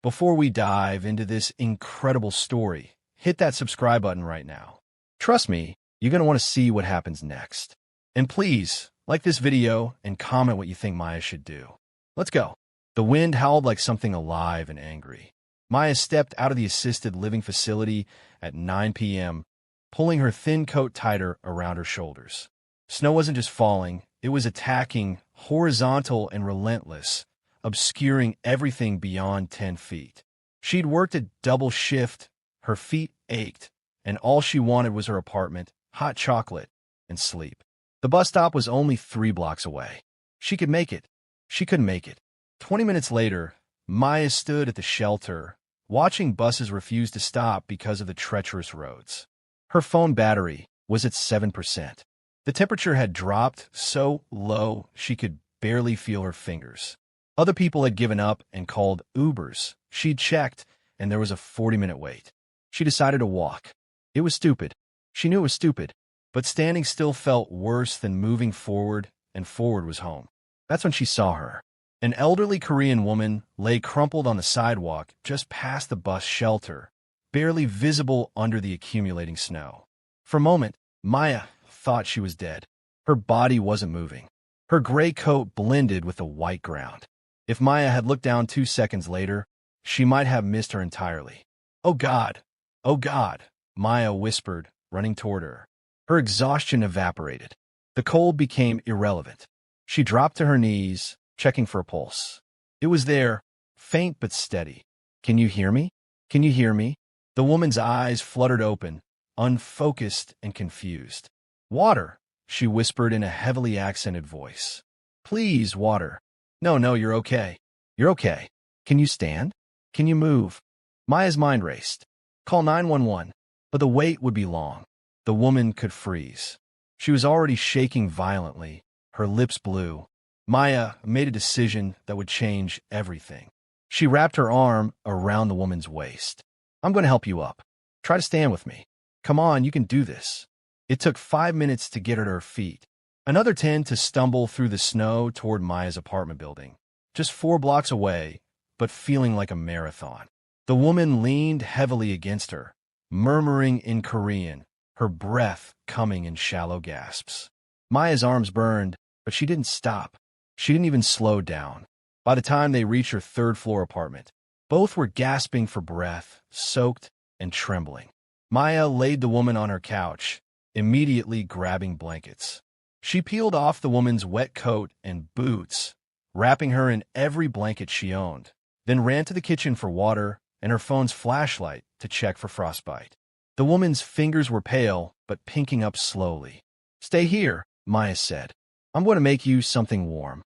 Before we dive into this incredible story, hit that subscribe button right now. Trust me, you're going to want to see what happens next. And please, like this video and comment what you think Maya should do. Let's go. The wind howled like something alive and angry. Maya stepped out of the assisted living facility at 9 p.m., pulling her thin coat tighter around her shoulders. Snow wasn't just falling, it was attacking, horizontal and relentless, obscuring everything beyond 10 feet. She'd worked a double shift, her feet ached, and all she wanted was her apartment, hot chocolate, and sleep. The bus stop was only 3 blocks away. She could make it. She couldn't make it. 20 minutes later, Maya stood at the shelter, watching buses refuse to stop because of the treacherous roads. Her phone battery was at 7%. The temperature had dropped so low she could barely feel her fingers. Other people had given up and called Ubers. She'd checked, and there was a 40-minute wait. She decided to walk. It was stupid. She knew it was stupid, but standing still felt worse than moving forward, and forward was home. That's when she saw her. An elderly Korean woman lay crumpled on the sidewalk just past the bus shelter, barely visible under the accumulating snow. For a moment, Maya thought she was dead. Her body wasn't moving. Her gray coat blended with the white ground. If Maya had looked down 2 seconds later, she might have missed her entirely. "Oh God! Oh God!" Maya whispered, running toward her. Her exhaustion evaporated. The cold became irrelevant. She dropped to her knees, checking for a pulse. It was there, faint but steady. "Can you hear me? Can you hear me?" The woman's eyes fluttered open, unfocused and confused. "Water," she whispered in a heavily accented voice. "Please, water." No, you're okay. You're okay. Can you stand? Can you move?" Maya's mind raced. Call 911, but the wait would be long. The woman could freeze. She was already shaking violently, her lips blue. Maya made a decision that would change everything. She wrapped her arm around the woman's waist. "I'm going to help you up. Try to stand with me. Come on, you can do this." It took 5 minutes to get her to her feet. Another 10 to stumble through the snow toward Maya's apartment building, just 4 blocks away, but feeling like a marathon. The woman leaned heavily against her, murmuring in Korean, her breath coming in shallow gasps. Maya's arms burned, but she didn't stop. She didn't even slow down. By the time they reached her 3rd-floor apartment, both were gasping for breath, soaked and trembling. Maya laid the woman on her couch, immediately grabbing blankets. She peeled off the woman's wet coat and boots, wrapping her in every blanket she owned, then ran to the kitchen for water and her phone's flashlight to check for frostbite. The woman's fingers were pale, but pinking up slowly. "Stay here," Maya said. "I'm going to make you something warm."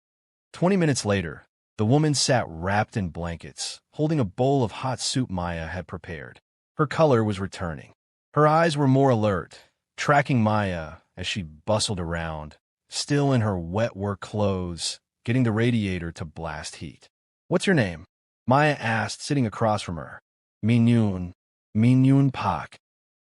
20 minutes later, the woman sat wrapped in blankets, holding a bowl of hot soup Maya had prepared. Her color was returning. Her eyes were more alert, tracking Maya as she bustled around, still in her wet work clothes, getting the radiator to blast heat. "What's your name?" Maya asked, sitting across from her. Min-jun Park."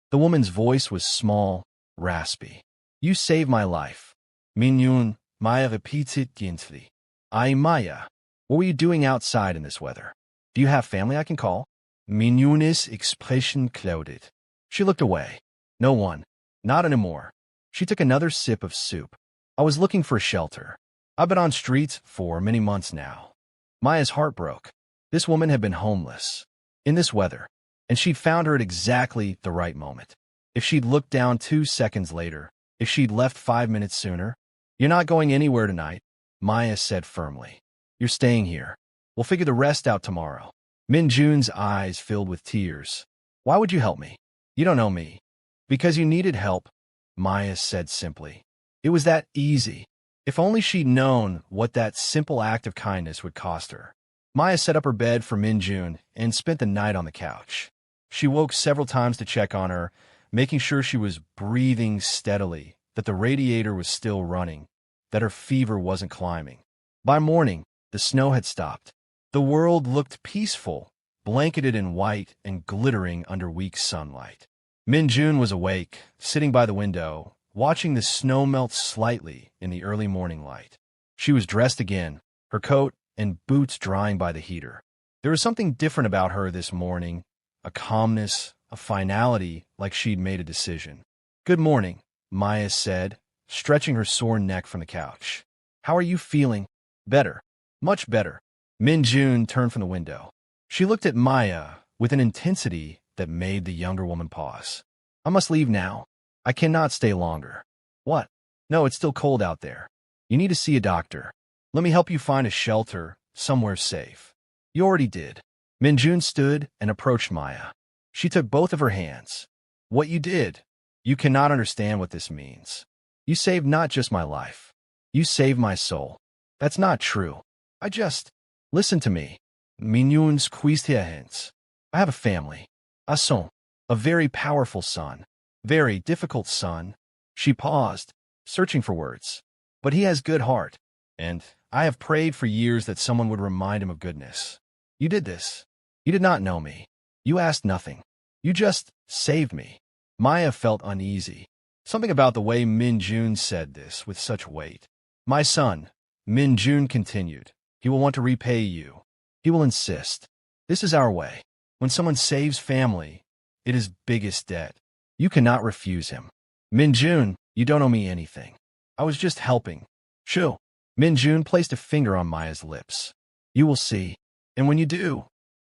The woman's voice was small, raspy. "You saved my life." "Min-jun," Maya repeats it gently. Maya, what were you doing outside in this weather? Do you have family I can call?" Min-jun's expression clouded. She looked away. "No one. Not anymore." She took another sip of soup. "I was looking for a shelter. I've been on streets for many months now." Maya's heart broke. This woman had been homeless, in this weather, and she'd found her at exactly the right moment. If she'd looked down 2 seconds later, if she'd left 5 minutes sooner. "You're not going anywhere tonight," Maya said firmly. "You're staying here. We'll figure the rest out tomorrow." Min-jun's eyes filled with tears. "Why would you help me? You don't know me." "Because you needed help," Maya said simply. It was that easy. If only she'd known what that simple act of kindness would cost her. Maya set up her bed for Min-jun and spent the night on the couch. She woke several times to check on her, making sure she was breathing steadily, that the radiator was still running, that her fever wasn't climbing. By morning, the snow had stopped. The world looked peaceful, blanketed in white and glittering under weak sunlight. Min-jun was awake, sitting by the window, watching the snow melt slightly in the early morning light. She was dressed again, her coat and boots drying by the heater. There was something different about her this morning, a calmness, a finality, like she'd made a decision. "Good morning," Maya said, stretching her sore neck from the couch. "How are you feeling?" "Better. Much better." Min-jun turned from the window. She looked at Maya with an intensity that made the younger woman pause. "I must leave now. I cannot stay longer." "What?" "No, it's still cold out there. You need to see a doctor. Let me help you find a shelter, somewhere safe." "You already did." Min-jun stood and approached Maya. She took both of her hands. "What you did? You cannot understand what this means. You saved not just my life. You saved my soul." "That's not true. I just—" "Listen to me. Min-jun's hands. I have a family. A son. A very powerful son. Very difficult son." She paused, searching for words. "But he has good heart. And I have prayed for years that someone would remind him of goodness. You did this. You did not know me. You asked nothing. You just saved me." Maya felt uneasy. Something about the way Min-jun said this with such weight. "My son," Min-jun continued, "he will want to repay you. He will insist. This is our way. When someone saves family, it is biggest debt. You cannot refuse him." "Min-jun, you don't owe me anything. I was just helping." "Shoo." Min-jun placed a finger on Maya's lips. "You will see. And when you do,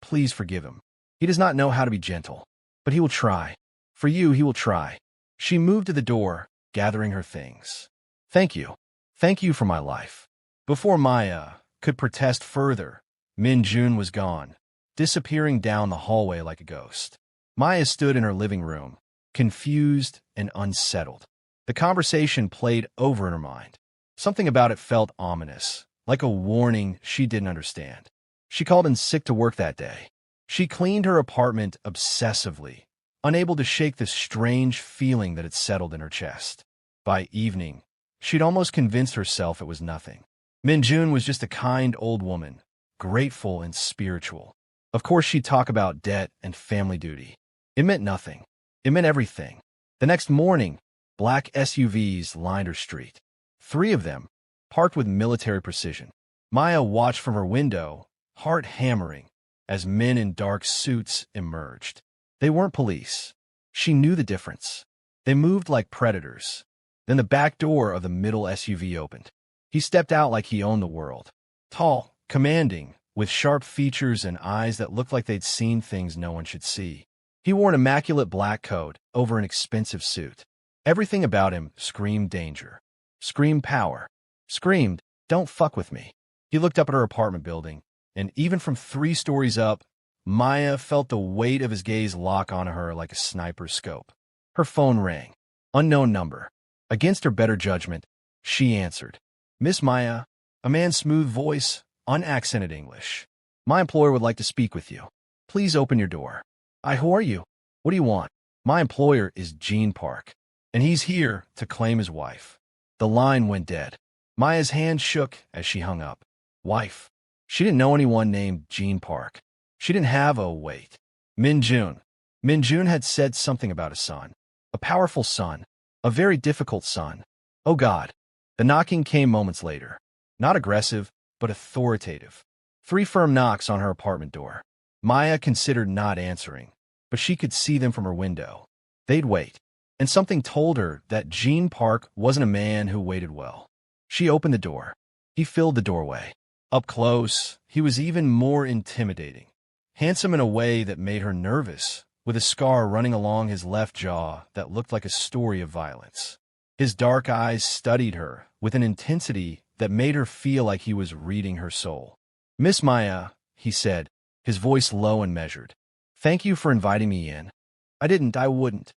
please forgive him. He does not know how to be gentle. But he will try. For you, he will try." She moved to the door, gathering her things. "Thank you. Thank you for my life." Before Maya could protest further, Min-jun was gone, disappearing down the hallway like a ghost. Maya stood in her living room, confused and unsettled. The conversation played over in her mind. Something about it felt ominous, like a warning she didn't understand. She called in sick to work that day. She cleaned her apartment obsessively, unable to shake the strange feeling that had settled in her chest. By evening, she'd almost convinced herself it was nothing. Min-jun was just a kind old woman, grateful and spiritual. Of course she'd talk about debt and family duty. It meant nothing. It meant everything. The next morning, black SUVs lined her street. 3 of them, parked with military precision. Maya watched from her window, heart hammering, as men in dark suits emerged. They weren't police. She knew the difference. They moved like predators. Then the back door of the middle SUV opened. He stepped out like he owned the world. Tall, commanding, with sharp features and eyes that looked like they'd seen things no one should see. He wore an immaculate black coat over an expensive suit. Everything about him screamed danger. Screamed power. Screamed, "Don't fuck with me." He looked up at her apartment building, and even from 3 stories up, Maya felt the weight of his gaze lock onto her like a sniper's scope. Her phone rang. Unknown number. Against her better judgment, she answered. "Miss Maya," a man's smooth voice, unaccented English. "My employer would like to speak with you. Please open your door." Who are you? What do you want?" "My employer is Jin Park, and he's here to claim his wife." The line went dead. Maya's hand shook as she hung up. Wife. She didn't know anyone named Jin Park. She didn't have a wait. Min-jun. Min-jun had said something about a son. A powerful son. A very difficult son. Oh God. The knocking came moments later. Not aggressive, but authoritative. 3 firm knocks on her apartment door. Maya considered not answering, but she could see them from her window. They'd wait. And something told her that Jin Park wasn't a man who waited well. She opened the door. He filled the doorway. Up close, he was even more intimidating. Handsome in a way that made her nervous, with a scar running along his left jaw that looked like a story of violence. His dark eyes studied her with an intensity that made her feel like he was reading her soul. "Miss Maya," he said, his voice low and measured. "Thank you for inviting me in." I wouldn't."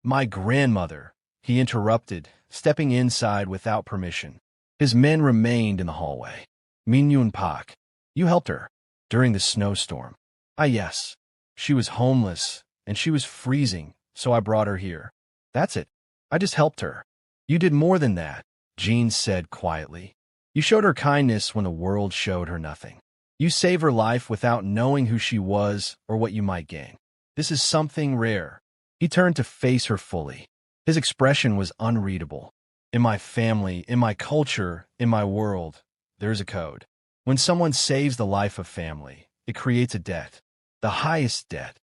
"My grandmother," he interrupted, stepping inside without permission. His men remained in the hallway. "Min-jun Park. You helped her during the snowstorm." Yes. She was homeless, and she was freezing, so I brought her here." "That's it. I just helped her." "You did more than that," Jean said quietly. "You showed her kindness when the world showed her nothing. You saved her life without knowing who she was or what you might gain. This is something rare." He turned to face her fully. His expression was unreadable. "In my family, in my culture, in my world, there's a code. When someone saves the life of family, it creates a debt. The highest debt.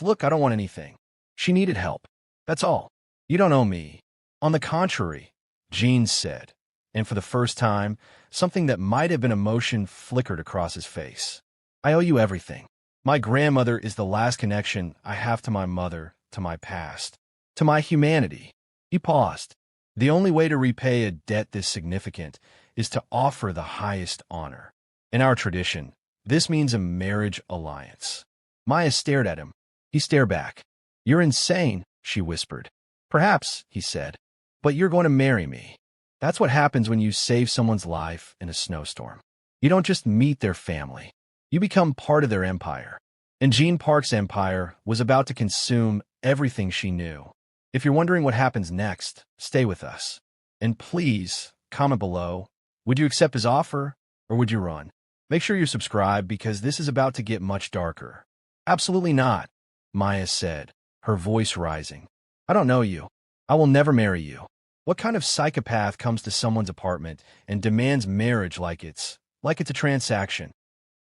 Look, I don't want anything. She needed help. That's all. You don't owe me. On the contrary, Jin said, and for the first time, something that might have been emotion flickered across his face. I owe you everything. My grandmother is the last connection I have to my mother, to my past, to my humanity. He paused. The only way to repay a debt this significant is to offer the highest honor. In our tradition, this means a marriage alliance. Maya stared at him. He stared back. You're insane, she whispered. Perhaps, he said, but you're going to marry me. That's what happens when you save someone's life in a snowstorm. You don't just meet their family. You become part of their empire. And Jin Park's empire was about to consume everything she knew. If you're wondering what happens next, stay with us. And please, comment below. Would you accept his offer, or would you run? Make sure you subscribe because this is about to get much darker. Absolutely not, Maya said, her voice rising. I don't know you. I will never marry you. What kind of psychopath comes to someone's apartment and demands marriage like it's a transaction?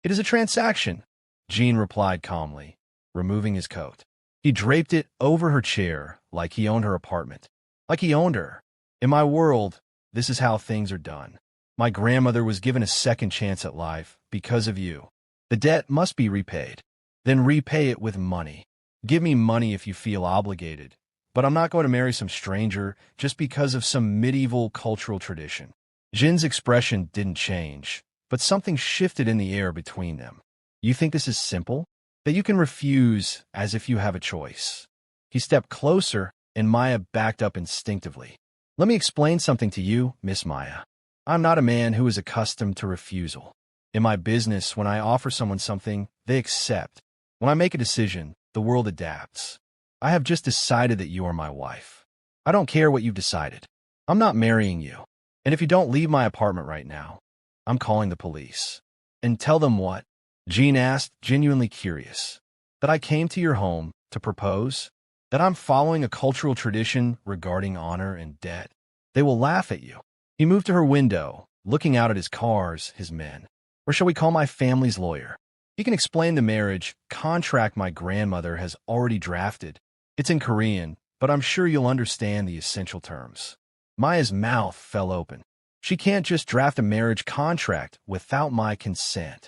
It is a transaction, Jin replied calmly, removing his coat. He draped it over her chair like he owned her apartment, like he owned her. In my world, this is how things are done. My grandmother was given a second chance at life because of you. The debt must be repaid. Then repay it with money. Give me money if you feel obligated, but I'm not going to marry some stranger just because of some medieval cultural tradition. Jin's expression didn't change, but something shifted in the air between them. You think this is simple? That you can refuse as if you have a choice. He stepped closer, and Maya backed up instinctively. Let me explain something to you, Miss Maya. I'm not a man who is accustomed to refusal. In my business, when I offer someone something, they accept. When I make a decision, the world adapts. I have just decided that you are my wife. I don't care what you've decided. I'm not marrying you. And if you don't leave my apartment right now, I'm calling the police. And tell them what? Jin asked, genuinely curious. That I came to your home to propose? That I'm following a cultural tradition regarding honor and debt? They will laugh at you. He moved to her window, looking out at his cars, his men. Or shall we call my family's lawyer? He can explain the marriage contract my grandmother has already drafted. It's in Korean, but I'm sure you'll understand the essential terms. Maya's mouth fell open. She can't just draft a marriage contract without my consent.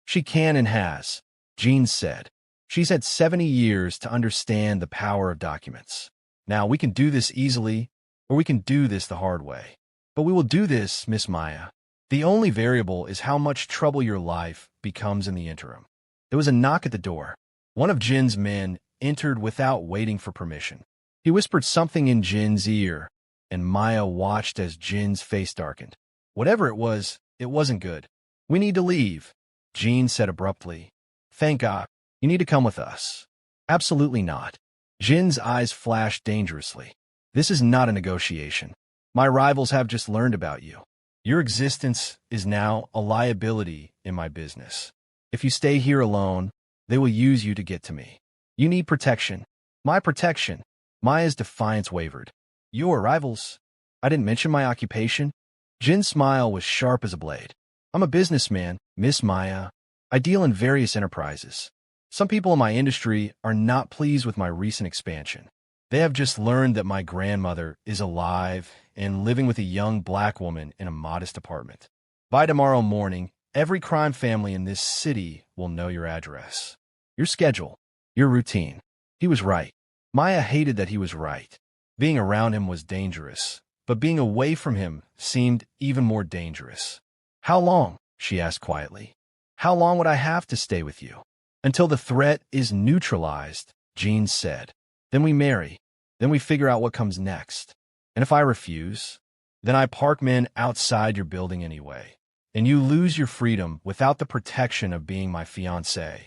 She can and has, Jin said. She's had 70 years to understand the power of documents. Now, we can do this easily, or we can do this the hard way. But we will do this, Miss Maya. The only variable is how much trouble your life becomes in the interim. There was a knock at the door. One of Jin's men entered without waiting for permission. He whispered something in Jin's ear, and Maya watched as Jin's face darkened. Whatever it wasn't good. We need to leave, Jin said abruptly. Thank God. You need to come with us. Absolutely not. Jin's eyes flashed dangerously. This is not a negotiation. My rivals have just learned about you. Your existence is now a liability in my business. If you stay here alone, they will use you to get to me. You need protection. My protection. Maya's defiance wavered. Your rivals? I didn't mention my occupation. Jin's smile was sharp as a blade. I'm a businessman, Miss Maya. I deal in various enterprises. Some people in my industry are not pleased with my recent expansion. They have just learned that my grandmother is alive and living with a young black woman in a modest apartment. By tomorrow morning, every crime family in this city will know your address, your schedule, your routine. He was right. Maya hated that he was right. Being around him was dangerous, but being away from him seemed even more dangerous. How long? She asked quietly. How long would I have to stay with you? Until the threat is neutralized, Jin said. Then we marry. Then we figure out what comes next. And if I refuse, then I park men outside your building anyway. And you lose your freedom without the protection of being my fiancé.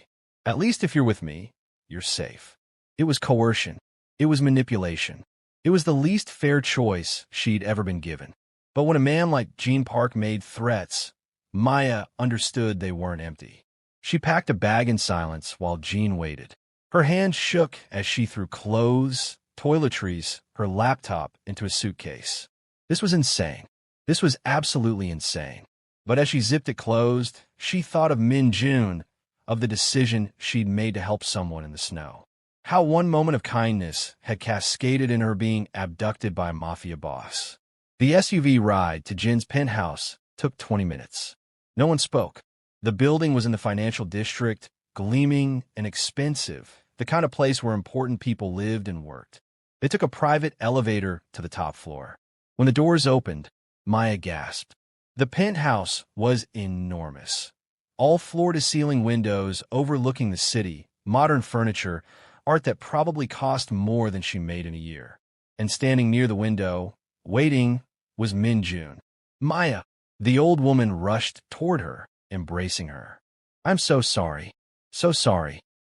At least if you're with me, you're safe. It was coercion. It was manipulation. It was the least fair choice she'd ever been given. But when a man like Jin Park made threats, Maya understood they weren't empty. She packed a bag in silence while Jin waited. Her hands shook as she threw clothes, toiletries, her laptop into a suitcase. This was insane. This was absolutely insane. But as she zipped it closed, she thought of Min-jun, of the decision she'd made to help someone in the snow. How one moment of kindness had cascaded in her being abducted by a mafia boss. The SUV ride to Jin's penthouse took 20 minutes. No one spoke. The building was in the financial district, gleaming and expensive, the kind of place where important people lived and worked. They took a private elevator to the top floor. When the doors opened, Maya gasped. The penthouse was enormous. All floor-to-ceiling windows overlooking the city, modern furniture, art that probably cost more than she made in a year. And standing near the window, waiting, was Min-jun. Maya, the old woman rushed toward her, embracing her. I'm so sorry,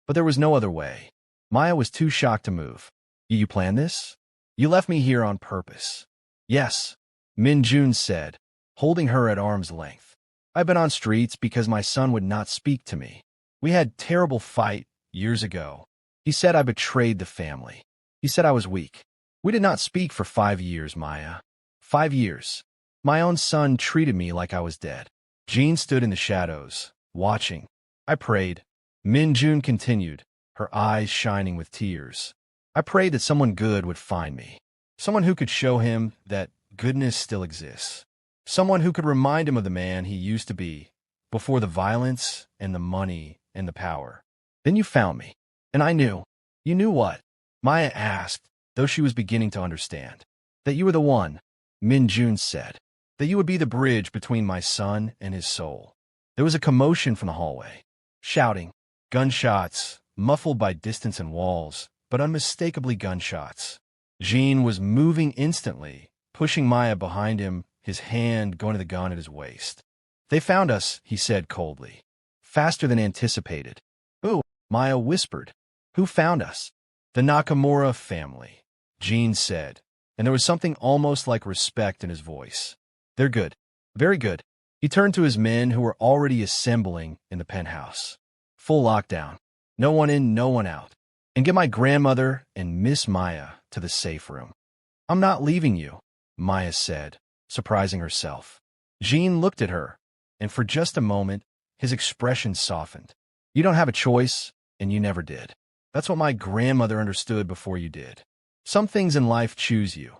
but there was no other way. Maya was too shocked to move. You planned this? You left me here on purpose. Yes, Min-jun said, holding her at arm's length. I've been on streets because my son would not speak to me. We had terrible fight years ago. He said I betrayed the family. He said I was weak. We did not speak for 5 years, Maya. 5 years. My own son treated me like I was dead. Jin stood in the shadows, watching. I prayed. Min-jun continued, her eyes shining with tears. I prayed that someone good would find me. Someone who could show him that goodness still exists. Someone who could remind him of the man he used to be, before the violence and the money and the power. Then you found me. And I knew. You knew what? Maya asked, though she was beginning to understand. That you were the one, Min-jun said. That you would be the bridge between my son and his soul. There was a commotion from the hallway. Shouting, gunshots, muffled by distance and walls, but unmistakably gunshots. Jin was moving instantly, pushing Maya behind him, his hand going to the gun at his waist. They found us, he said coldly. Faster than anticipated. Who? Maya whispered. Who found us? The Nakamura family, Jin said, and there was something almost like respect in his voice. They're good. Very good. He turned to his men who were already assembling in the penthouse. Full lockdown. No one in, no one out. And get my grandmother and Miss Maya to the safe room. I'm not leaving you, Maya said, surprising herself. Jin looked at her, and for just a moment, his expression softened. You don't have a choice, and you never did. That's what my grandmother understood before you did. Some things in life choose you,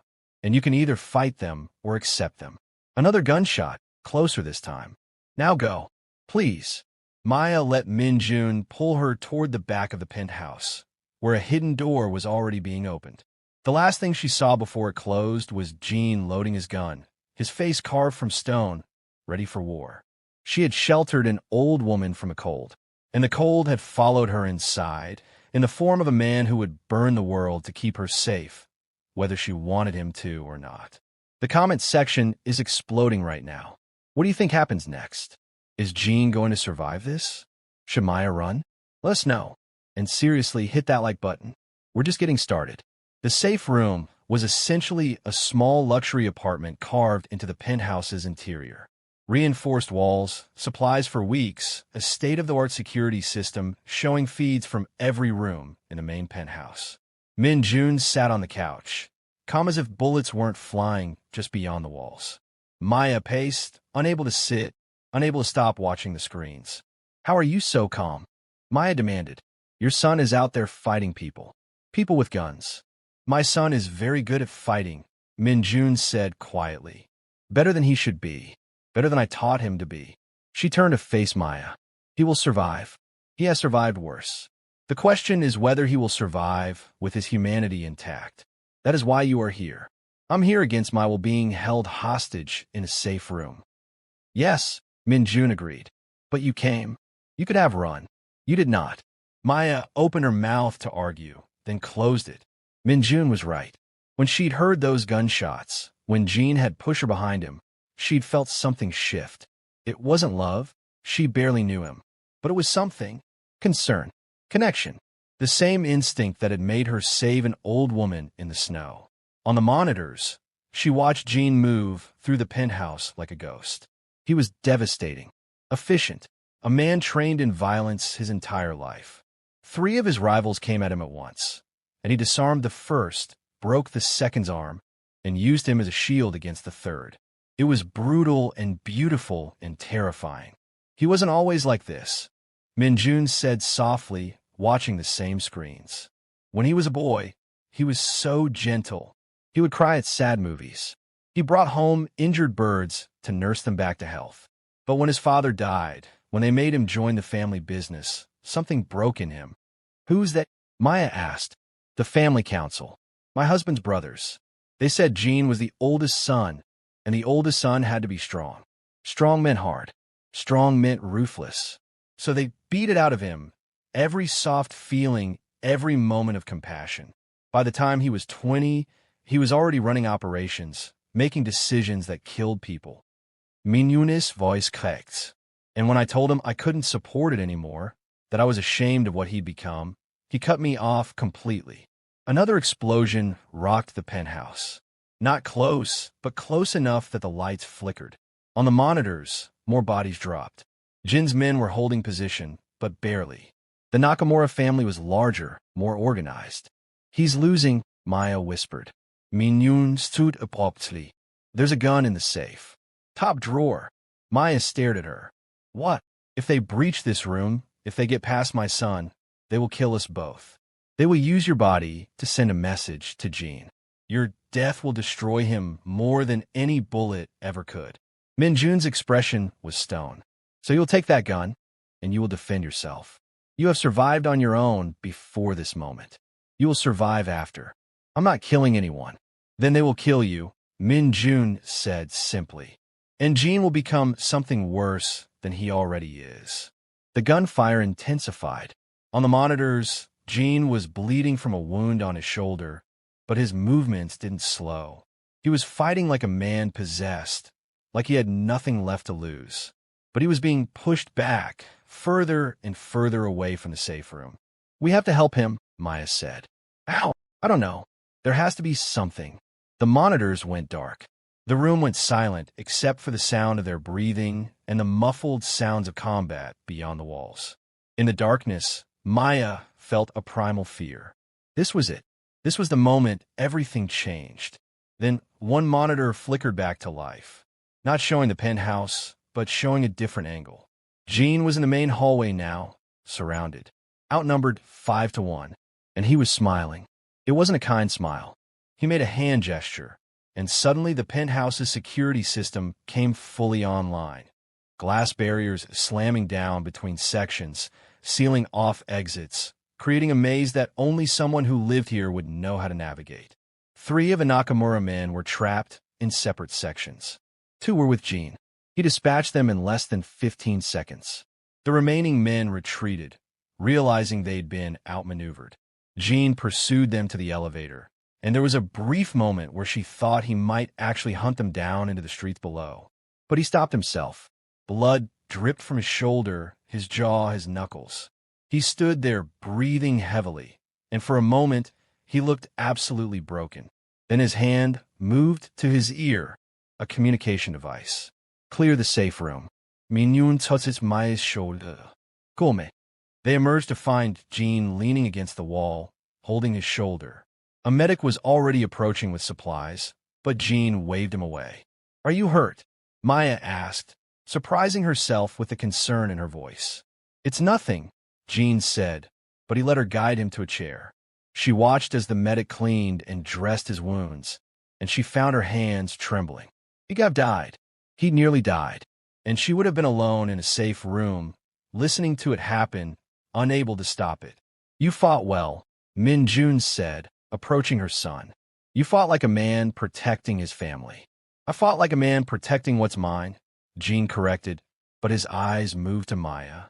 and you can either fight them or accept them. Another gunshot, closer this time. Now go, please. Maya let Min-jun pull her toward the back of the penthouse, where a hidden door was already being opened. The last thing she saw before it closed was Jin loading his gun, his face carved from stone, ready for war. She had sheltered an old woman from a cold, and the cold had followed her inside, in the form of a man who would burn the world to keep her safe, whether she wanted him to or not. The comment section is exploding right now. What do you think happens next? Is Jin going to survive this? Should Maya run? Let us know. And seriously, hit that like button. We're just getting started. The safe room was essentially a small luxury apartment carved into the penthouse's interior. Reinforced walls, supplies for weeks, a state-of-the-art security system showing feeds from every room in the main penthouse. Min-jun sat on the couch, calm as if bullets weren't flying just beyond the walls. Maya paced, unable to sit, unable to stop watching the screens. How are you so calm? Maya demanded. Your son is out there fighting people. People with guns. My son is very good at fighting, Min-jun said quietly. Better than he should be. Better than I taught him to be. She turned to face Maya. He will survive. He has survived worse. The question is whether he will survive with his humanity intact. That is why you are here. I'm here against my being held hostage in a safe room. Yes, Min-jun agreed. But you came. You could have run. You did not. Maya opened her mouth to argue, then closed it. Min-jun was right. When she'd heard those gunshots, when Jin had pushed her behind him, she'd felt something shift. It wasn't love. She barely knew him. But it was something. Concern. Connection. The same instinct that had made her save an old woman in the snow. On the monitors, she watched Jin move through the penthouse like a ghost. He was devastating. Efficient. A man trained in violence his entire life. 3 of his rivals came at him at once, and he disarmed the first, broke the second's arm, and used him as a shield against the third. It was brutal and beautiful and terrifying. He wasn't always like this. Min-jun said softly, watching the same screens. When he was a boy, he was so gentle. He would cry at sad movies. He brought home injured birds to nurse them back to health. But when his father died, when they made him join the family business, something broke in him. Who's that? Maya asked. The family council. My husband's brothers. They said Jin was the oldest son, and the oldest son had to be strong. Strong meant hard. Strong meant ruthless. So they beat it out of him, every soft feeling, every moment of compassion. By the time he was 20, he was already running operations, making decisions that killed people. Min-jun's voice cracked. And when I told him I couldn't support it anymore, that I was ashamed of what he'd become, he cut me off completely. Another explosion rocked the penthouse. Not close, but close enough that the lights flickered. On the monitors, more bodies dropped. Jin's men were holding position, but barely. The Nakamura family was larger, more organized. He's losing, Maya whispered. Min-jun stood abruptly. There's a gun in the safe. Top drawer. Maya stared at her. What? If they breach this room, if they get past my son, they will kill us both. They will use your body to send a message to Jin. Your death will destroy him more than any bullet ever could. Min-jun's expression was stone. So you'll take that gun, and you will defend yourself. You have survived on your own before this moment. You will survive after. I'm not killing anyone. Then they will kill you, Min-jun said simply. And Jin will become something worse than he already is. The gunfire intensified. On the monitors, Jin was bleeding from a wound on his shoulder, but his movements didn't slow. He was fighting like a man possessed, like he had nothing left to lose. But he was being pushed back, further and further away from the safe room. We have to help him, Maya said. How? I don't know. There has to be something. The monitors went dark. The room went silent except for the sound of their breathing and the muffled sounds of combat beyond the walls. In the darkness, Maya felt a primal fear. This was it. This was the moment everything changed. Then one monitor flickered back to life, not showing the penthouse, but showing a different angle. Jin was in the main hallway now, surrounded, outnumbered 5-1, and he was smiling. It wasn't a kind smile. He made a hand gesture, and suddenly the penthouse's security system came fully online. Glass barriers slamming down between sections, sealing off exits, creating a maze that only someone who lived here would know how to navigate. 3 of the Nakamura men were trapped in separate sections. 2 were with Jin. He dispatched them in less than 15 seconds. The remaining men retreated, realizing they'd been outmaneuvered. Jin pursued them to the elevator, and there was a brief moment where she thought he might actually hunt them down into the streets below. But he stopped himself. Blood dripped from his shoulder, his jaw, his knuckles. He stood there breathing heavily, and for a moment, he looked absolutely broken. Then his hand moved to his ear, a communication device. Clear the safe room. Min-jun touched Maya's shoulder. Come. They emerged to find Jin leaning against the wall, holding his shoulder. A medic was already approaching with supplies, but Jin waved him away. Are you hurt? Maya asked, surprising herself with the concern in her voice. It's nothing, Jin said, but he let her guide him to a chair. She watched as the medic cleaned and dressed his wounds, and she found her hands trembling. Igav died. He nearly died, and she would have been alone in a safe room, listening to it happen, unable to stop it. You fought well, Min-jun said, approaching her son. You fought like a man protecting his family. I fought like a man protecting what's mine, Jin corrected, but his eyes moved to Maya.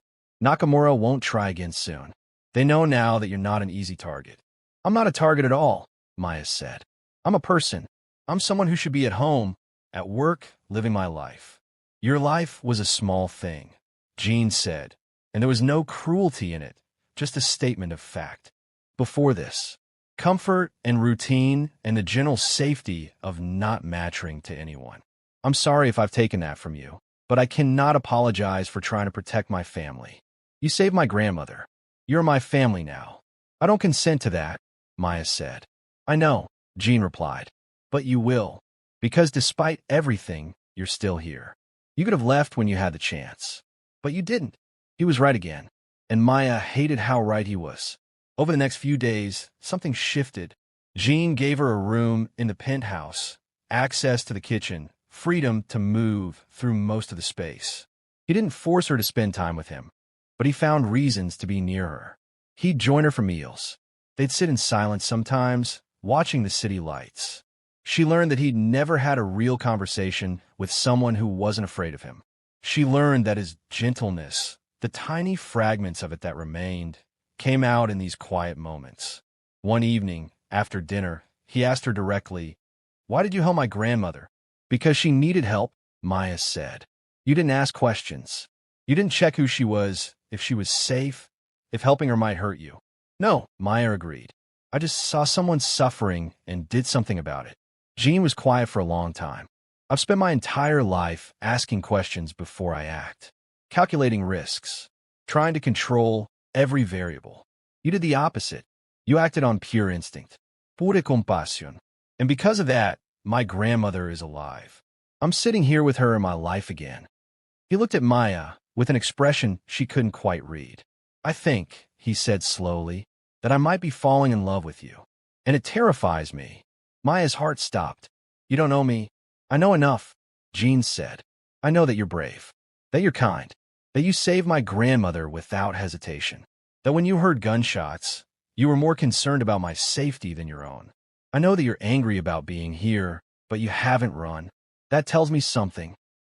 Nakamura won't try again soon. They know now that you're not an easy target. I'm not a target at all, Maya said. I'm a person. I'm someone who should be at home, at work, living my life. Your life was a small thing, Jin said, and there was no cruelty in it, just a statement of fact. Before this, comfort and routine and the general safety of not mattering to anyone. I'm sorry if I've taken that from you, but I cannot apologize for trying to protect my family. You saved my grandmother. You're my family now. I don't consent to that, Maya said. I know, Jin replied, but you will, because despite everything, you're still here. You could have left when you had the chance, but you didn't. He was right again. and Maya hated how right he was. Over the next few days, something shifted. Jin gave her a room in the penthouse, access to the kitchen, freedom to move through most of the space. He didn't force her to spend time with him, but he found reasons to be near her. He'd join her for meals. They'd sit in silence sometimes, watching the city lights. She learned that he'd never had a real conversation with someone who wasn't afraid of him. She learned that his gentleness, the tiny fragments of it that remained, came out in these quiet moments. One evening, after dinner, he asked her directly, "Why did you help my grandmother?" "Because she needed help," Maya said. "You didn't ask questions. You didn't check who she was, if she was safe, if helping her might hurt you." "No," Maya agreed. "I just saw someone suffering and did something about it." Jin was quiet for a long time. "I've spent my entire life asking questions before I act, calculating risks, trying to control every variable. You did the opposite. You acted on pure instinct. Pure compasión. And because of that, my grandmother is alive. I'm sitting here with her in my life again." He looked at Maya with an expression she couldn't quite read. "I think," he said slowly, "that I might be falling in love with you. And it terrifies me." Maya's heart stopped. "You don't know me." "I know enough," Jin said. "I know that you're brave, that you're kind, that you saved my grandmother without hesitation, that when you heard gunshots, you were more concerned about my safety than your own. I know that you're angry about being here, but you haven't run. That tells me something."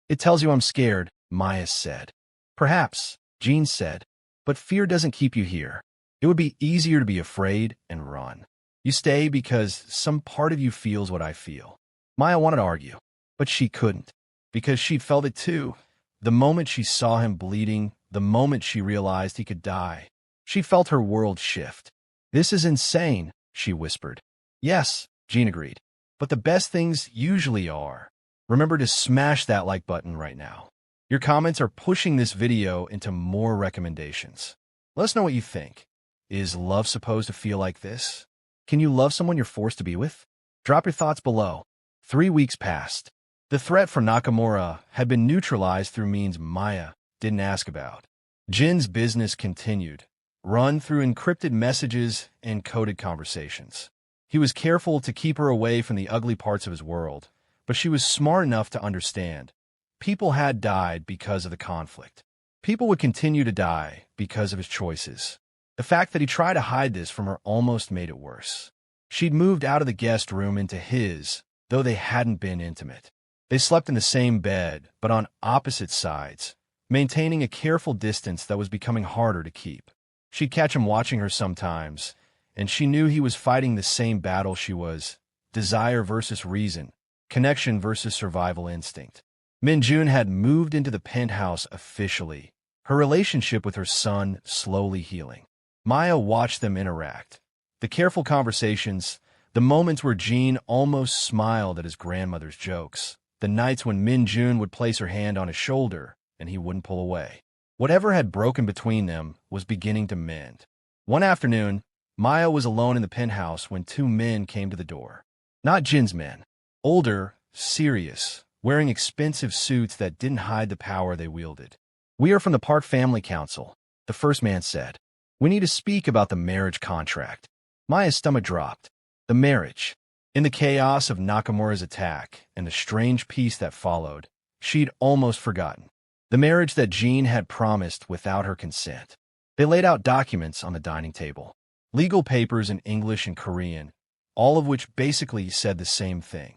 "It tells you I'm scared," Maya said. "Perhaps," Jin said, "but fear doesn't keep you here. It would be easier to be afraid and run. You stay because some part of you feels what I feel." Maya wanted to argue, but she couldn't, because she'd felt it too. The moment she saw him bleeding, the moment she realized he could die, she felt her world shift. "This is insane," she whispered. "Yes," Jin agreed, "but the best things usually are." Remember to smash that like button right now. Your comments are pushing this video into more recommendations. Let us know what you think. Is love supposed to feel like this? Can you love someone you're forced to be with? Drop your thoughts below. 3 weeks passed. The threat from Nakamura had been neutralized through means Maya didn't ask about. Jin's business continued, run through encrypted messages and coded conversations. He was careful to keep her away from the ugly parts of his world, but she was smart enough to understand. People had died because of the conflict. People would continue to die because of his choices. The fact that he tried to hide this from her almost made it worse. She'd moved out of the guest room into his, though they hadn't been intimate. They slept in the same bed, but on opposite sides, maintaining a careful distance that was becoming harder to keep. She'd catch him watching her sometimes, and she knew he was fighting the same battle she was: desire versus reason, connection versus survival instinct. Min-jun had moved into the penthouse officially, her relationship with her son slowly healing. Maya watched them interact. The careful conversations, the moments where Jin almost smiled at his grandmother's jokes, the nights when Min-jun would place her hand on his shoulder and he wouldn't pull away. Whatever had broken between them was beginning to mend. One afternoon, Maya was alone in the penthouse when 2 men came to the door. Not Jin's men. Older, serious, wearing expensive suits that didn't hide the power they wielded. "We are from the Park Family Council," the first man said. "We need to speak about the marriage contract." Maya's stomach dropped. The marriage. In the chaos of Nakamura's attack and the strange peace that followed, she'd almost forgotten. The marriage that Jin had promised without her consent. They laid out documents on the dining table. Legal papers in English and Korean, all of which basically said the same thing.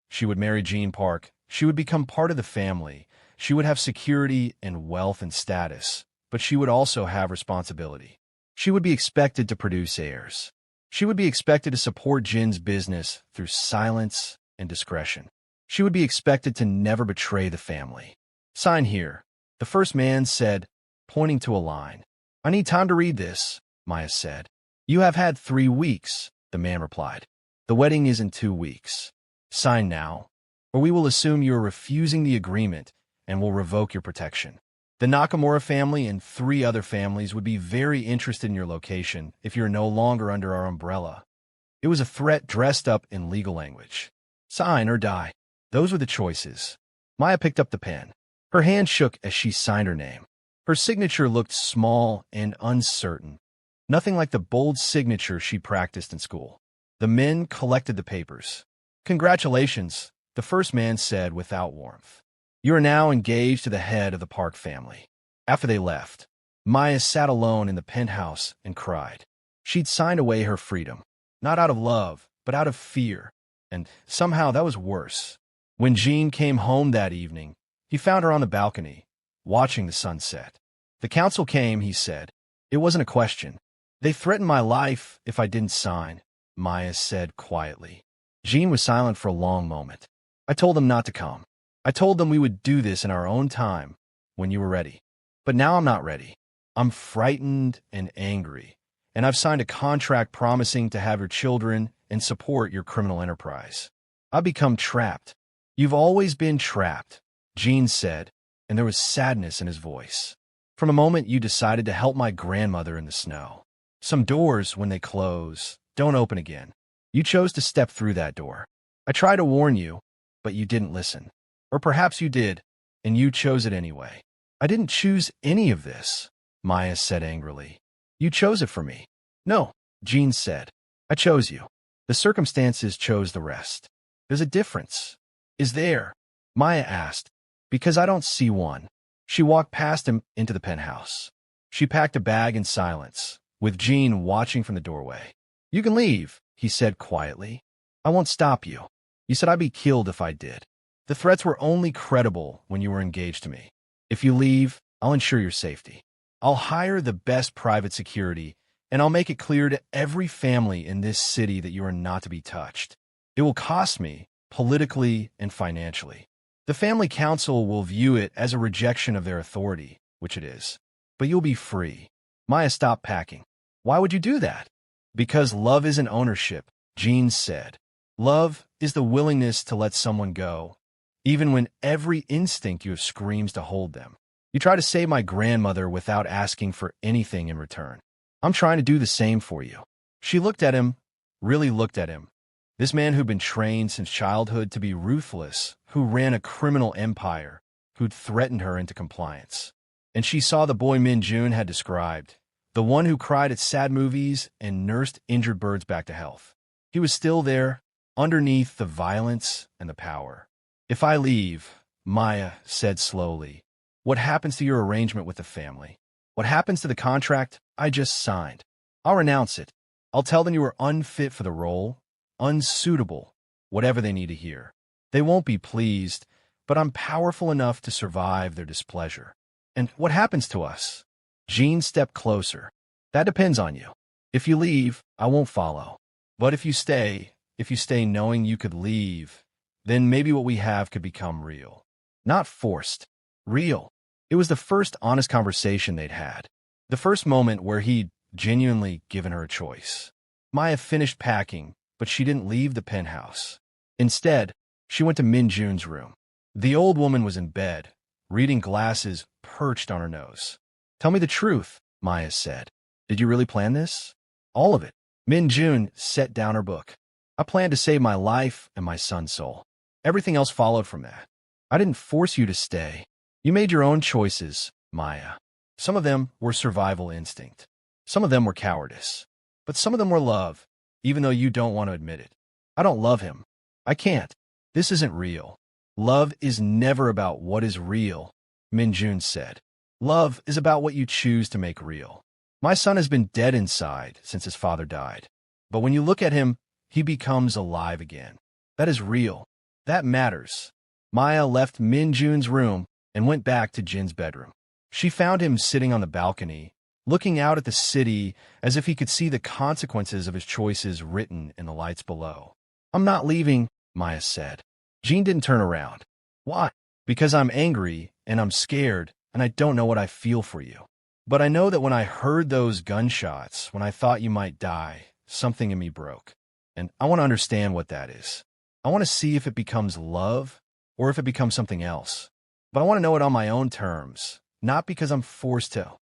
She would marry Jin Park. She would become part of the family. She would have security and wealth and status, but she would also have responsibility. She would be expected to produce heirs. She would be expected to support Jin's business through silence and discretion. She would be expected to never betray the family. "Sign here," the first man said, pointing to a line. "I need time to read this," Maya said. "You have had 3 weeks," the man replied. "The wedding is in 2 weeks. Sign now, or we will assume you are refusing the agreement and will revoke your protection." The Nakamura family and 3 other families would be very interested in your location if you're no longer under our umbrella. It was a threat dressed up in legal language. Sign or die. Those were the choices. Maya picked up the pen. Her hand shook as she signed her name. Her signature looked small and uncertain, nothing like the bold signature she practiced in school. The men collected the papers. "Congratulations," the first man said without warmth. "You are now engaged to the head of the Park family." After they left, Maya sat alone in the penthouse and cried. She'd signed away her freedom, not out of love, but out of fear, and somehow that was worse. When Jin came home that evening, he found her on the balcony, watching the sunset. "The council came," he said. "It wasn't a question. They threatened my life if I didn't sign," Maya said quietly. Jin was silent for a long moment. "I told them not to come. I told them we would do this in our own time, when you were ready. But now I'm not ready. I'm frightened and angry, and I've signed a contract promising to have your children and support your criminal enterprise. I've become trapped." "You've always been trapped," Jin said, and there was sadness in his voice. "From a moment you decided to help my grandmother in the snow. Some doors, when they close, don't open again. You chose to step through that door. I tried to warn you, but you didn't listen. Or perhaps you did, and you chose it anyway." "I didn't choose any of this," Maya said angrily. "You chose it for me." "No," Jin said. "I chose you. The circumstances chose the rest." "There's a difference." "Is there?" Maya asked. "Because I don't see one." She walked past him into the penthouse. She packed a bag in silence, with Jin watching from the doorway. "You can leave," he said quietly. "I won't stop you. You said I'd be killed if I did. The threats were only credible when you were engaged to me. If you leave, I'll ensure your safety. I'll hire the best private security, and I'll make it clear to every family in this city that you are not to be touched. It will cost me, politically and financially. The family council will view it as a rejection of their authority, which it is. But you'll be free." Maya stopped packing. "Why would you do that?" "Because love isn't ownership," Jin said. "Love is the willingness to let someone go, even when every instinct you have screams to hold them. You try to save my grandmother without asking for anything in return. I'm trying to do the same for you." She looked at him, really looked at him. This man who'd been trained since childhood to be ruthless, who ran a criminal empire, who'd threatened her into compliance. And she saw the boy Min-jun had described, the one who cried at sad movies and nursed injured birds back to health. He was still there, underneath the violence and the power. "If I leave," Maya said slowly, "what happens to your arrangement with the family? What happens to the contract I just signed? I'll renounce it. I'll tell them you were unfit for the role, unsuitable, whatever they need to hear. They won't be pleased, but I'm powerful enough to survive their displeasure. And what happens to us?" Jin stepped closer. "That depends on you. If you leave, I won't follow. But if you stay knowing you could leave, then maybe what we have could become real. Not forced. Real." It was the first honest conversation they'd had. The first moment where he'd genuinely given her a choice. Maya finished packing, but she didn't leave the penthouse. Instead, she went to Min-jun's room. The old woman was in bed, reading glasses perched on her nose. "Tell me the truth," Maya said. "Did you really plan this?" "All of it." Min-jun set down her book. "I planned to save my life and my son's soul. Everything else followed from that. I didn't force you to stay. You made your own choices, Maya. Some of them were survival instinct. Some of them were cowardice. But some of them were love, even though you don't want to admit it. I don't love him. I can't. This isn't real. Love is never about what is real," Min-jun said. "Love is about what you choose to make real. My son has been dead inside since his father died. But when you look at him, he becomes alive again. That is real. That matters." Maya left Min-jun's room and went back to Jin's bedroom. She found him sitting on the balcony, looking out at the city as if he could see the consequences of his choices written in the lights below. "I'm not leaving," Maya said. Jin didn't turn around. "Why?" "Because I'm angry, and I'm scared, and I don't know what I feel for you. But I know that when I heard those gunshots, when I thought you might die, something in me broke. And I want to understand what that is. I want to see if it becomes love, or if it becomes something else. But I want to know it on my own terms, not because I'm forced to."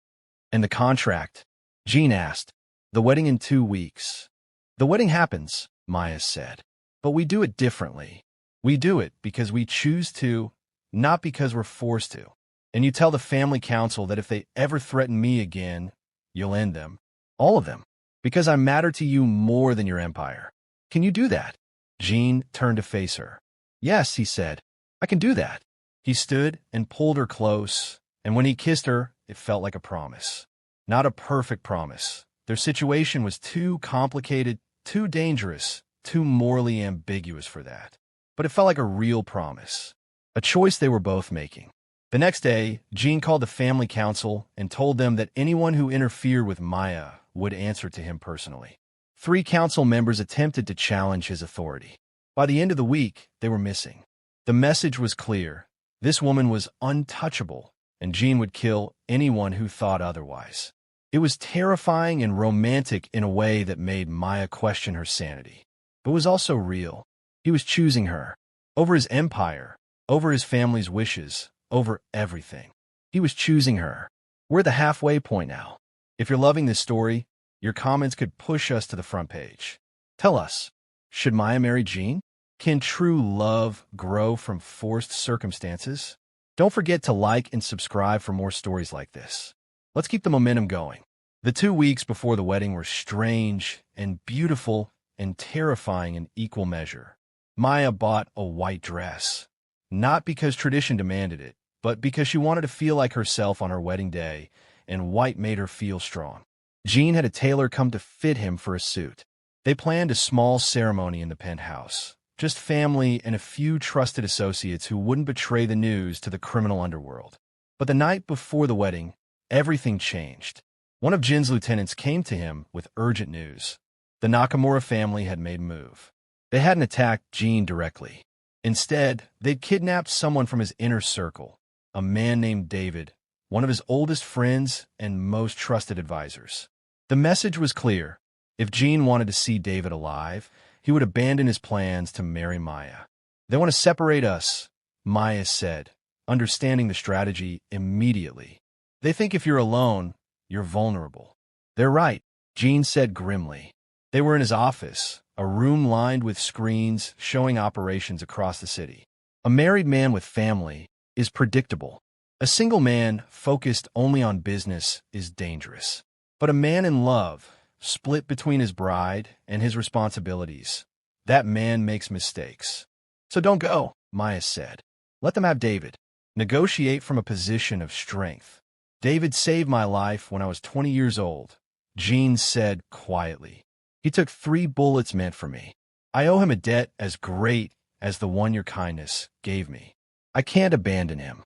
"And the contract?" Jin asked. "The wedding in 2 weeks." "The wedding happens," Maya said. "But we do it differently. We do it because we choose to, not because we're forced to." And you tell the family council that if they ever threaten me again, you'll end them. All of them. Because I matter to you more than your empire. Can you do that? Jin turned to face her. Yes, he said. I can do that. He stood and pulled her close, and when he kissed her, it felt like a promise. Not a perfect promise. Their situation was too complicated, too dangerous, too morally ambiguous for that. But it felt like a real promise. A choice they were both making. The next day, Jin called the family council and told them that anyone who interfered with Maya would answer to him personally. 3 council members attempted to challenge his authority. By the end of the week, they were missing. The message was clear. This woman was untouchable, and Jin would kill anyone who thought otherwise. It was terrifying and romantic in a way that made Maya question her sanity. But it was also real. He was choosing her. Over his empire, over his family's wishes, over everything. He was choosing her. We're at the halfway point now. If you're loving this story, your comments could push us to the front page. Tell us, should Maya marry Jin? Can true love grow from forced circumstances? Don't forget to like and subscribe for more stories like this. Let's keep the momentum going. The 2 weeks before the wedding were strange and beautiful and terrifying in equal measure. Maya bought a white dress, not because tradition demanded it, but because she wanted to feel like herself on her wedding day, and white made her feel strong. Jin had a tailor come to fit him for a suit. They planned a small ceremony in the penthouse. Just family and a few trusted associates who wouldn't betray the news to the criminal underworld. But the night before the wedding, everything changed. One of Jin's lieutenants came to him with urgent news. The Nakamura family had made a move. They hadn't attacked Jin directly. Instead, they'd kidnapped someone from his inner circle, a man named David, one of his oldest friends and most trusted advisors. The message was clear. If Jin wanted to see David alive, he would abandon his plans to marry Maya. They want to separate us, Maya said, understanding the strategy immediately. They think if you're alone, you're vulnerable. They're right, Jin said grimly. They were in his office, a room lined with screens showing operations across the city. A married man with family is predictable. A single man focused only on business is dangerous. But a man in love, split between his bride and his responsibilities, that man makes mistakes. So don't go, Maya said. Let them have David. Negotiate from a position of strength. David saved my life when I was 20 years old, Jin said quietly. He took 3 bullets meant for me. I owe him a debt as great as the one your kindness gave me. I can't abandon him.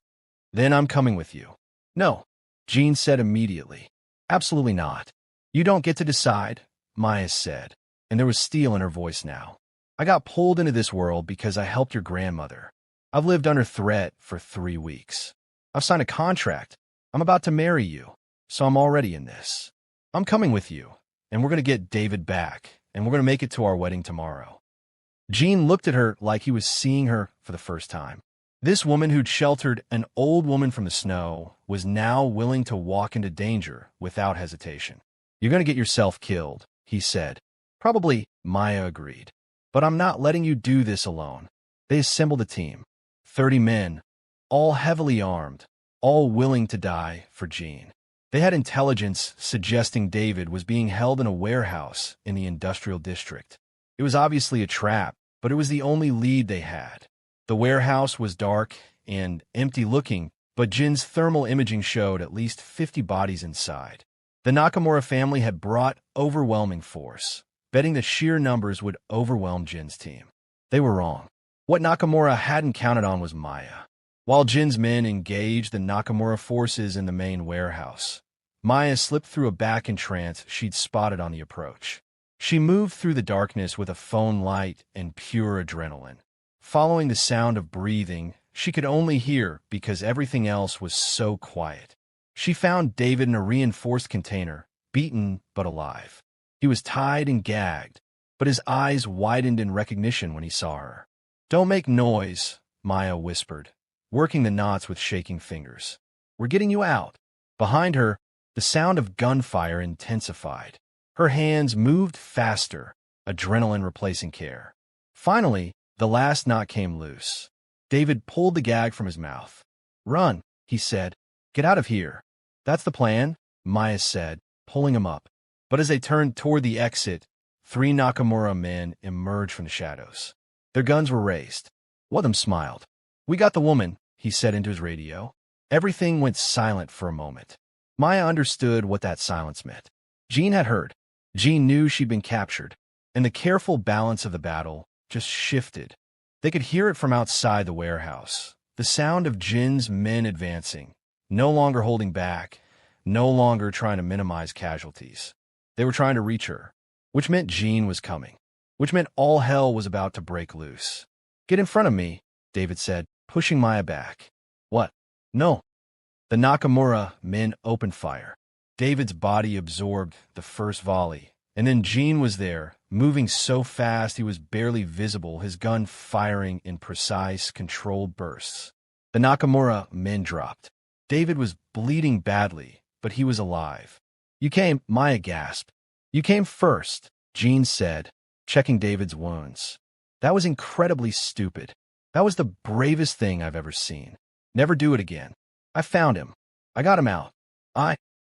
Then I'm coming with you. No, Jin said immediately. Absolutely not. You don't get to decide, Maya said, and there was steel in her voice now. I got pulled into this world because I helped your grandmother. I've lived under threat for 3 weeks. I've signed a contract. I'm about to marry you, so I'm already in this. I'm coming with you, and we're going to get David back, and we're going to make it to our wedding tomorrow. Jin looked at her like he was seeing her for the first time. This woman who'd sheltered an old woman from the snow was now willing to walk into danger without hesitation. You're going to get yourself killed, he said. Probably, Maya agreed. But I'm not letting you do this alone. They assembled a team. 30 men, all heavily armed, all willing to die for Jin. They had intelligence suggesting David was being held in a warehouse in the industrial district. It was obviously a trap, but it was the only lead they had. The warehouse was dark and empty-looking, but Jin's thermal imaging showed at least 50 bodies inside. The Nakamura family had brought overwhelming force, betting the sheer numbers would overwhelm Jin's team. They were wrong. What Nakamura hadn't counted on was Maya. While Jin's men engaged the Nakamura forces in the main warehouse, Maya slipped through a back entrance she'd spotted on the approach. She moved through the darkness with a phone light and pure adrenaline. Following the sound of breathing, she could only hear because everything else was so quiet. She found David in a reinforced container, beaten but alive. He was tied and gagged, but his eyes widened in recognition when he saw her. Don't make noise, Maya whispered, working the knots with shaking fingers. We're getting you out. Behind her, the sound of gunfire intensified. Her hands moved faster, adrenaline replacing care. Finally, the last knot came loose. David pulled the gag from his mouth. Run, he said. Get out of here. That's the plan, Maya said, pulling him up. But as they turned toward the exit, 3 Nakamura men emerged from the shadows. Their guns were raised. One of them smiled. We got the woman, he said into his radio. Everything went silent for a moment. Maya understood what that silence meant. Jin had heard. Jin knew she'd been captured, and the careful balance of the battle just shifted. They could hear it from outside the warehouse, the sound of Jin's men advancing, no longer holding back, no longer trying to minimize casualties. They were trying to reach her, which meant Jin was coming, which meant all hell was about to break loose. Get in front of me, David said, pushing Maya back. What? No. The Nakamura men opened fire. David's body absorbed the first volley, and then Jin was there, moving so fast he was barely visible, his gun firing in precise, controlled bursts. The Nakamura men dropped. David was bleeding badly, but he was alive. You came, Maya gasped. You came first, Jin said, checking David's wounds. That was incredibly stupid. That was the bravest thing I've ever seen. Never do it again. I found him. I got him out.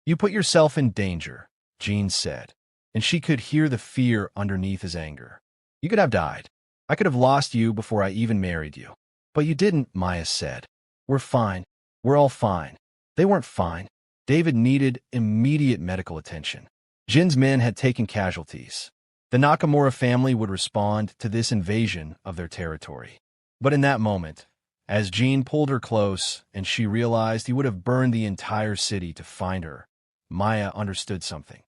You put yourself in danger, Jin said, and she could hear the fear underneath his anger. You could have died. I could have lost you before I even married you. But you didn't, Maya said. We're fine. We're all fine. They weren't fine. David needed immediate medical attention. Jin's men had taken casualties. The Nakamura family would respond to this invasion of their territory. But in that moment, as Jin pulled her close and she realized he would have burned the entire city to find her, Maya understood something.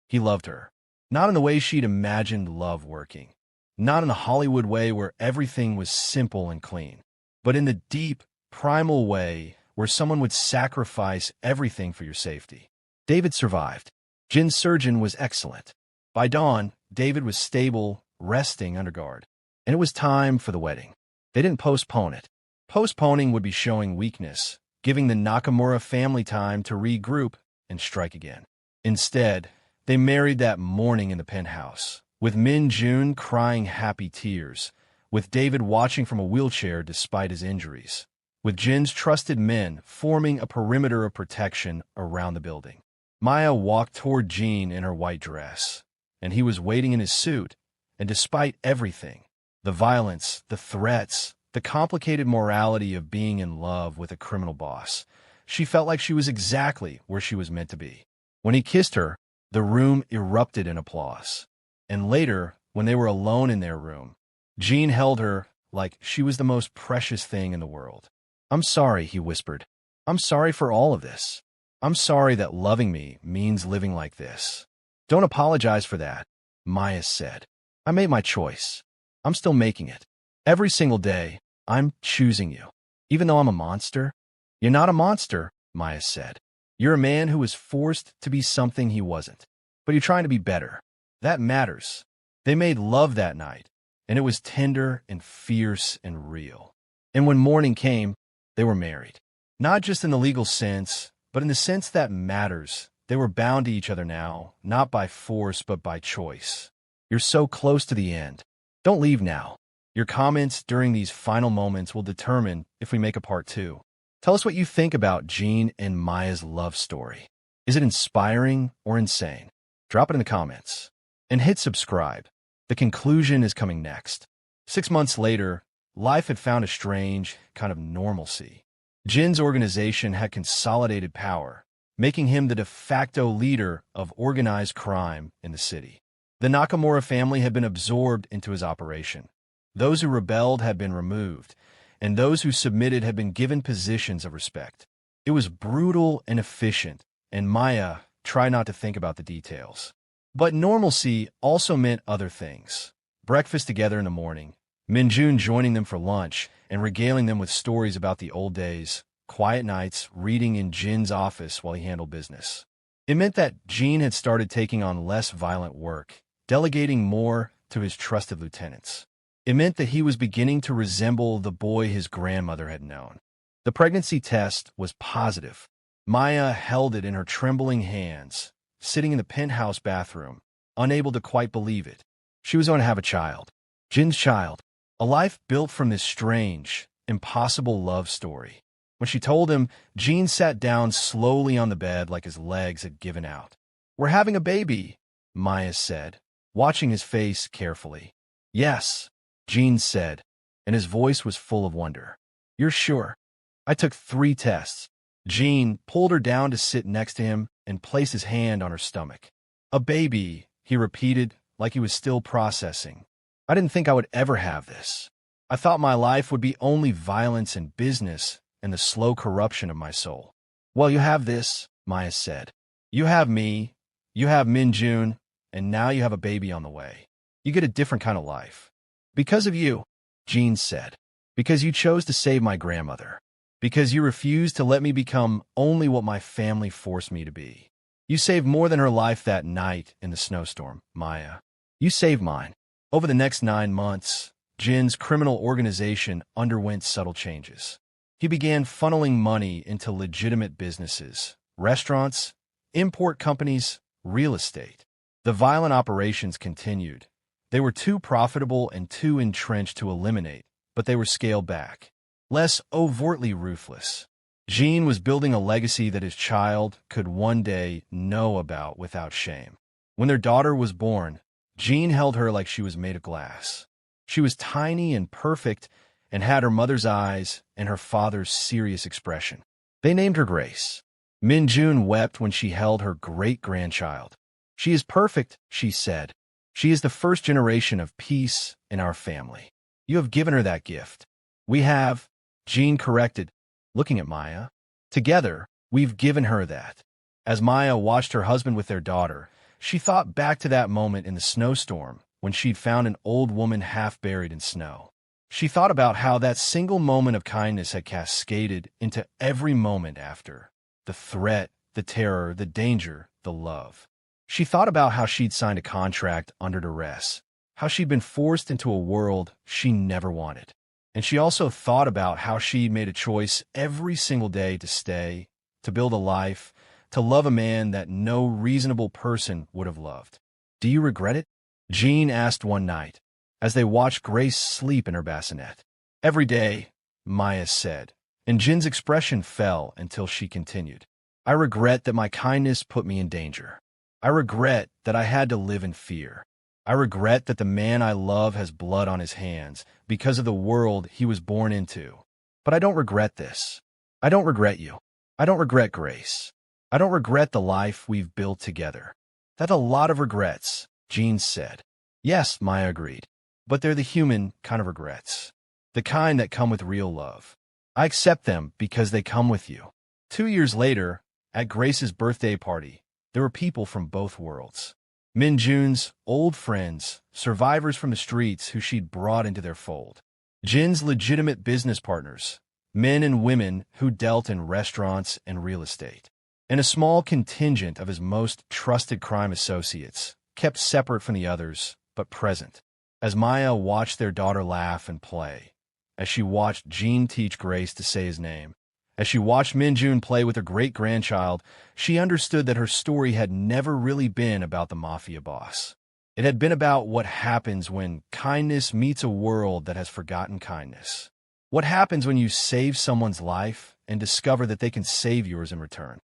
He loved her. Not in the way she'd imagined love working. Not in the Hollywood way where everything was simple and clean. But in the deep, primal way where someone would sacrifice everything for your safety. David survived. Jin's surgeon was excellent. By dawn, David was stable, resting under guard. And it was time for the wedding. They didn't postpone it. Postponing would be showing weakness, giving the Nakamura family time to regroup and strike again. Instead, they married that morning in the penthouse, with Min-jun crying happy tears, with David watching from a wheelchair despite his injuries, with Jin's trusted men forming a perimeter of protection around the building. Maya walked toward Jin in her white dress, and he was waiting in his suit, and despite everything, the violence, the threats, the complicated morality of being in love with a criminal boss, she felt like she was exactly where she was meant to be. When he kissed her, the room erupted in applause. And later, when they were alone in their room, Jin held her like she was the most precious thing in the world. I'm sorry, he whispered. I'm sorry for all of this. I'm sorry that loving me means living like this. Don't apologize for that, Maya said. I made my choice. I'm still making it. Every single day, I'm choosing you. Even though I'm a monster? You're not a monster, Maya said. You're a man who was forced to be something he wasn't. But you're trying to be better. That matters. They made love that night, and it was tender and fierce and real. And when morning came, they were married. Not just in the legal sense, but in the sense that matters. They were bound to each other now, not by force, but by choice. You're so close to the end. Don't leave now. Your comments during these final moments will determine if we make a part 2. Tell us what you think about Jin and Maya's love story. Is it inspiring or insane? Drop it in the comments. And hit subscribe. The conclusion is coming next. 6 months later, life had found a strange kind of normalcy. Jin's organization had consolidated power, making him the de facto leader of organized crime in the city. The Nakamura family had been absorbed into his operation. Those who rebelled had been removed, and those who submitted had been given positions of respect. It was brutal and efficient, and Maya tried not to think about the details. But normalcy also meant other things. Breakfast together in the morning, Min-jun joining them for lunch and regaling them with stories about the old days, quiet nights, reading in Jin's office while he handled business. It meant that Jin had started taking on less violent work, delegating more to his trusted lieutenants. It meant that he was beginning to resemble the boy his grandmother had known. The pregnancy test was positive. Maya held it in her trembling hands, sitting in the penthouse bathroom, unable to quite believe it. She was going to have a child. Jin's child. A life built from this strange, impossible love story. When she told him, Jin sat down slowly on the bed like his legs had given out. "We're having a baby," Maya said, watching his face carefully. "Yes," Jin said, and his voice was full of wonder. "You're sure?" "I took 3 tests." Jin pulled her down to sit next to him and placed his hand on her stomach. "A baby," he repeated, like he was still processing. "I didn't think I would ever have this. I thought my life would be only violence and business and the slow corruption of my soul." "Well, you have this," Maya said. "You have me, you have Min-jun, and now you have a baby on the way. You get a different kind of life. Because of you," Jin said. "Because you chose to save my grandmother. Because you refused to let me become only what my family forced me to be. You saved more than her life that night in the snowstorm, Maya. You saved mine." Over the next 9 months, Jin's criminal organization underwent subtle changes. He began funneling money into legitimate businesses, restaurants, import companies, real estate. The violent operations continued. They were too profitable and too entrenched to eliminate, but they were scaled back. Less overtly ruthless. Jin was building a legacy that his child could one day know about without shame. When their daughter was born, Jin held her like she was made of glass. She was tiny and perfect and had her mother's eyes and her father's serious expression. They named her Grace. Min-jun wept when she held her great-grandchild. "She is perfect," she said. "She is the first generation of peace in our family. You have given her that gift." "We have," Jin corrected, looking at Maya. "Together, we've given her that." As Maya watched her husband with their daughter, she thought back to that moment in the snowstorm when she'd found an old woman half buried in snow. She thought about how that single moment of kindness had cascaded into every moment after. The threat, the terror, the danger, the love. She thought about how she'd signed a contract under duress, how she'd been forced into a world she never wanted. And she also thought about how she'd made a choice every single day to stay, to build a life, to love a man that no reasonable person would have loved. "Do you regret it?" Jin asked one night, as they watched Grace sleep in her bassinet. "Every day," Maya said, and Jin's expression fell until she continued. "I regret that my kindness put me in danger. I regret that I had to live in fear. I regret that the man I love has blood on his hands because of the world he was born into. But I don't regret this. I don't regret you. I don't regret Grace. I don't regret the life we've built together." "That's a lot of regrets," Jin said. "Yes," Maya agreed. "But they're the human kind of regrets. The kind that come with real love. I accept them because they come with you." 2 years later, at Grace's birthday party, there were people from both worlds. Min-jun's old friends, survivors from the streets who she'd brought into their fold. Jin's legitimate business partners, men and women who dealt in restaurants and real estate. And a small contingent of his most trusted crime associates, kept separate from the others, but present. As Maya watched their daughter laugh and play, as she watched Jin teach Grace to say his name, as she watched Min-jun play with her great-grandchild, she understood that her story had never really been about the Mafia boss. It had been about what happens when kindness meets a world that has forgotten kindness. What happens when you save someone's life and discover that they can save yours in return.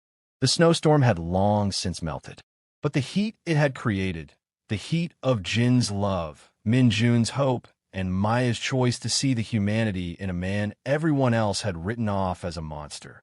The snowstorm had long since melted, but the heat it had created, the heat of Jin's love, Min-jun's hope, and Maya's choice to see the humanity in a man everyone else had written off as a monster.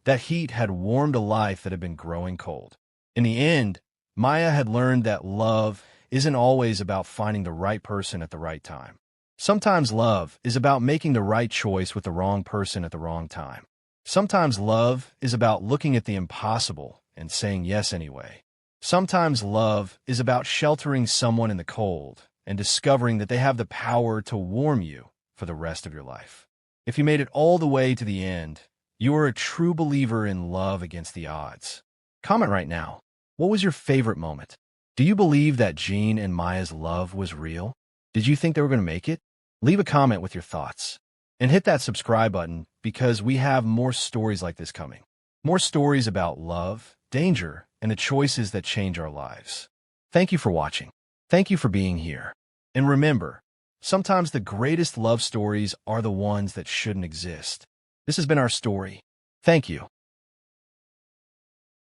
That heat had warmed a life that had been growing cold. In the end, Maya had learned that love isn't always about finding the right person at the right time. Sometimes love is about making the right choice with the wrong person at the wrong time. Sometimes love is about looking at the impossible and saying yes anyway. Sometimes love is about sheltering someone in the cold and discovering that they have the power to warm you for the rest of your life. If you made it all the way to the end, you are a true believer in love against the odds. Comment right now. What was your favorite moment? Do you believe that Jin and Maya's love was real? Did you think they were going to make it? Leave a comment with your thoughts. And hit that subscribe button because we have more stories like this coming. More stories about love, danger, and the choices that change our lives. Thank you for watching. Thank you for being here. And remember, sometimes the greatest love stories are the ones that shouldn't exist. This has been our story. Thank you.